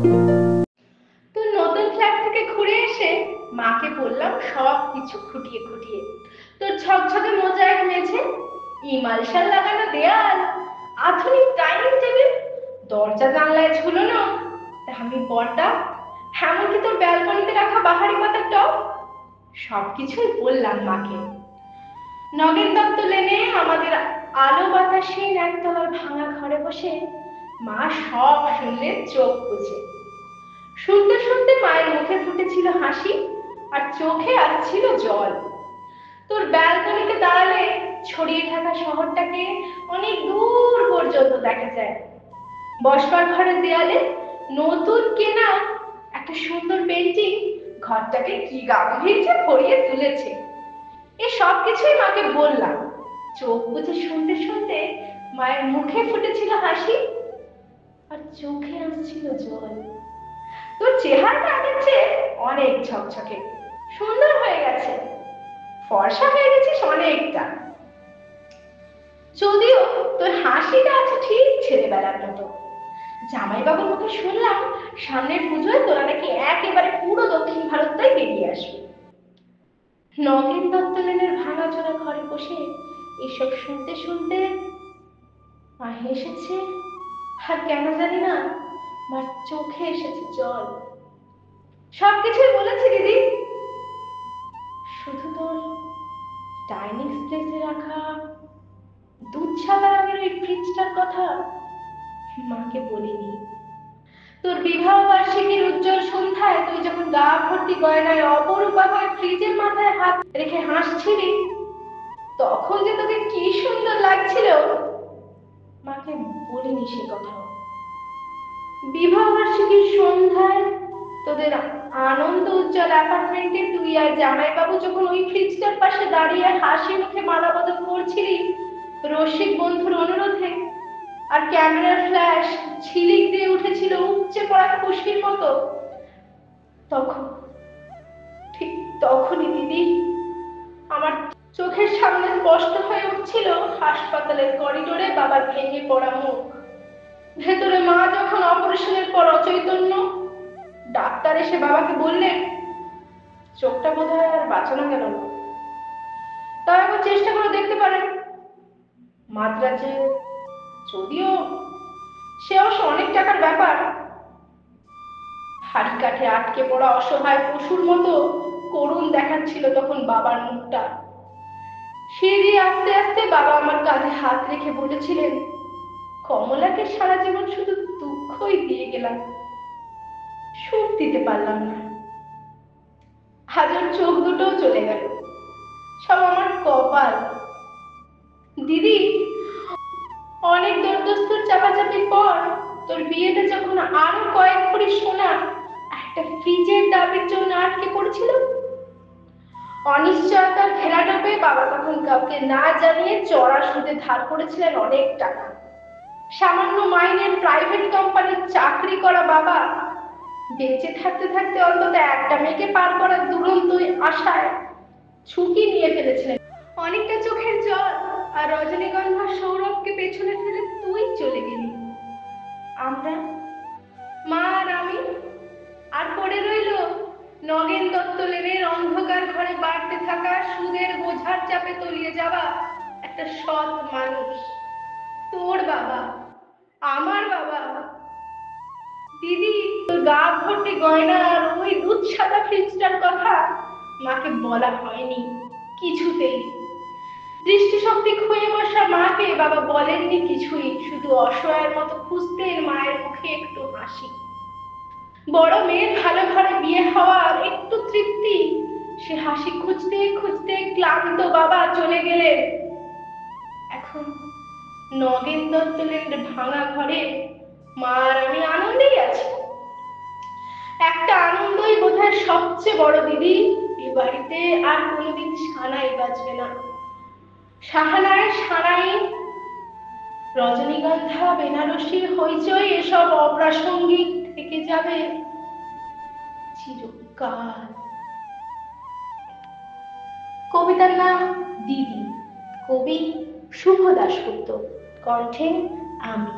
তো নতুন ফ্ল্যাট থেকে ঘুরে এসে মাকে বললাম সব কিছু খুঁটিয়ে খুঁটিয়ে। তোর ঝকঝকে মোজাইক মেঝে, ইমালশাল লাগানো দেয়াল, আধুনিক ডাইনিং টেবিল, দরজা জানলায় ঝুলানো দামি পর্দা, এমনকি তোর ব্যালকনিতে রাখা বাহারি পাতার টব, সবকিছুই বললাম মাকে। নগেন দত্ত লেনে আমাদের আলো বাতাসহীন একতলার ভাঙা ঘরে বসে মা সব শুনলেন চোখ বুজে। শুনতে শুনতে মায়ের মুখে ফুটেছিল হাসি আর চোখে আসছিল জল। তোর ব্যালকনিতে দাঁড়ালে ছড়িয়ে থাকা শহরটাকে অনেক দূর পর্যন্ত দেখা যায়। বসবার ঘরের দেয়ালে নতুন কেনা একটা সুন্দর পেন্টিং ঘরটাকে কি গাম্ভীর্যে ভরিয়ে তুলেছে। এই সব কিছুই মাকে বললাম। চোখ বুজে শুনতে শুনতে মায়ের মুখে ফুটেছিল হাসি আর চোখে আসছিল জল। তোর চেহারাটা আগের চেয়ে অনেক ঝকঝকে, সুন্দর হয়ে গেছে, ফর্সা হয়ে গেছিস অনেকটা। যদিও তোর হাসিটা আছে ঠিক ছেলেবেলার মতো। জামাইবাবুর মুখে শুনলাম সামনের পুজোয় তোরা নাকি একেবারে পুরো দক্ষিণ ভারতটাই বেরিয়ে আসবে। নগেন দত্ত লেনের ভাঙাচোরা ঘরে বসে এসব শুনতে শুনতে মা হেসেছে, আর কেন জানি না মার চোখে এসেছে জল। সবকিছুই বলেছি দিদি, শুধু তোর ডাইনিং স্পেসে রাখা দুধ সাদা রঙের ওই ফ্রিজটার কথা মাকে বলিনি। তোর বিবাহ বার্ষিকীর উজ্জ্বল সন্ধ্যায় তুই যখন গা ভর্তি গয়নায় অপরূপা হয়ে ফ্রিজের মাথায় হাত রেখে হাসছিলি, তখন যে তোকে কি সুন্দর লাগছিল মাকে বলিনি সে কথাও। বিবাহ বার্ষিকীর সন্ধ্যায় তোদের আনন্দ উজ্জ্বল অ্যাপার্টমেন্টে তুই আর জামাইবাবু যখন ওই ফ্রিজটার পাশে দাঁড়িয়ে হাসি মুখে মালা বদল করছিলি রসিক বন্ধুর অনুরোধে, আর ক্যামেরার ফ্ল্যাশ ঝিলিক দিয়ে উঠেছিল উপচে পড়া খুশির মতো, তখন ঠিক তখনই দিদি আমার চোখের সামনে স্পষ্ট হয়ে উঠছিল হাসপাতালের করিডোরে বাবার ভেঙে পড়া মুখ। ভেতরে মা যখন অপারেশনের পর অচৈতন্য, ডাক্তার এসে বাবাকে বললেন চোখটা বোধহয় আর বাঁচানো গেল না, তাও একবার চেষ্টা করে দেখতে পারেন মাদ্রাজে। যদিও সে অবশ্য অনেক টাকার ব্যাপার। হাড়ি কাঠে আটকে পড়া অসহায় পশুর মতো করুণ দেখাচ্ছিল তখন বাবার মুখটা। সিঁড়ি আস্তে আস্তে বাবা আমার কাঁধে হাত রেখে বলেছিলেন, কমলাকে সারা জীবন শুধু দুঃখই দিয়ে গেলাম, সুখ দিতে পারলাম না। হাজার চোখ দুটোও চলে গেল, সব আমার কপাল। দিদি, অনেক দরদস্তুর চাপাচাপির পর তোর বিয়েটা যখন আরো কয়েক ভরি সোনা একটা ফ্রিজের দাবির জন্য আটকে পড়েছিল, অনিশ্চয়তার ঘেরাটোপে বাবা তখন কাউকে না জানিয়ে চড়া সুদে ধার করেছিলেন অনেক টাকা। সামান্য মাইনের প্রাইভেট কোম্পানির চাকরি করা বাবা বেঁচে থাকতে থাকতে অন্তত একটা মেয়েকে পার করার দুরন্ত আশায় ঝুঁকি নিয়ে ফেলেছিলেন। অনেকটা চোখের জল আর রজনীগন্ধা সৌরভকে পেছনে ফেলে তুই চলে গেলি। আমরা, মা আর আমি, আর পড়ে রইল নগেন দত্ত লেনের অন্ধকার ঘরে বাড়তে থাকা সুদের বোঝার চাপে তলিয়ে যাওয়া একটা সৎ মানুষ। তোর বাবা, আমার বাবা। দিদি, তোর গা ভর্তি গয়না আর ওই দুধ সাদা ফ্রিজটার কথা মাকে বলা হয়নি কিছুতেই। দৃষ্টিশক্তি ক্ষয়ে বসা মাকে বাবা বলেননি কিছুই, শুধু অসহায়ের মতো খুঁজতেন মায়ের মুখে একটু হাসি। বড় মেয়ের ভালো ঘরে বিয়ে হওয়ার একটু তৃপ্তি, সে হাসি খুঁজতে খুঁজতে ক্লান্ত বাবা চলে গেলেন। এখন নগেন দত্তলের ভাঙা ঘরে মা আর আমি আনন্দেই আছি। একটা আনন্দই বোধহয় সবচেয়ে বড় দিদি। এ বাড়িতে আর কোনোদিন সানাই বাজবে না। সাহানায় সানাই, রজনীগন্ধা, বেনারসি, হইচই এসব অপ্রাসঙ্গিক থেকে যাবে চিরকাল। কবিতার নাম দিদি, কবি শুভ দাশগুপ্ত, কণ্ঠে আমি।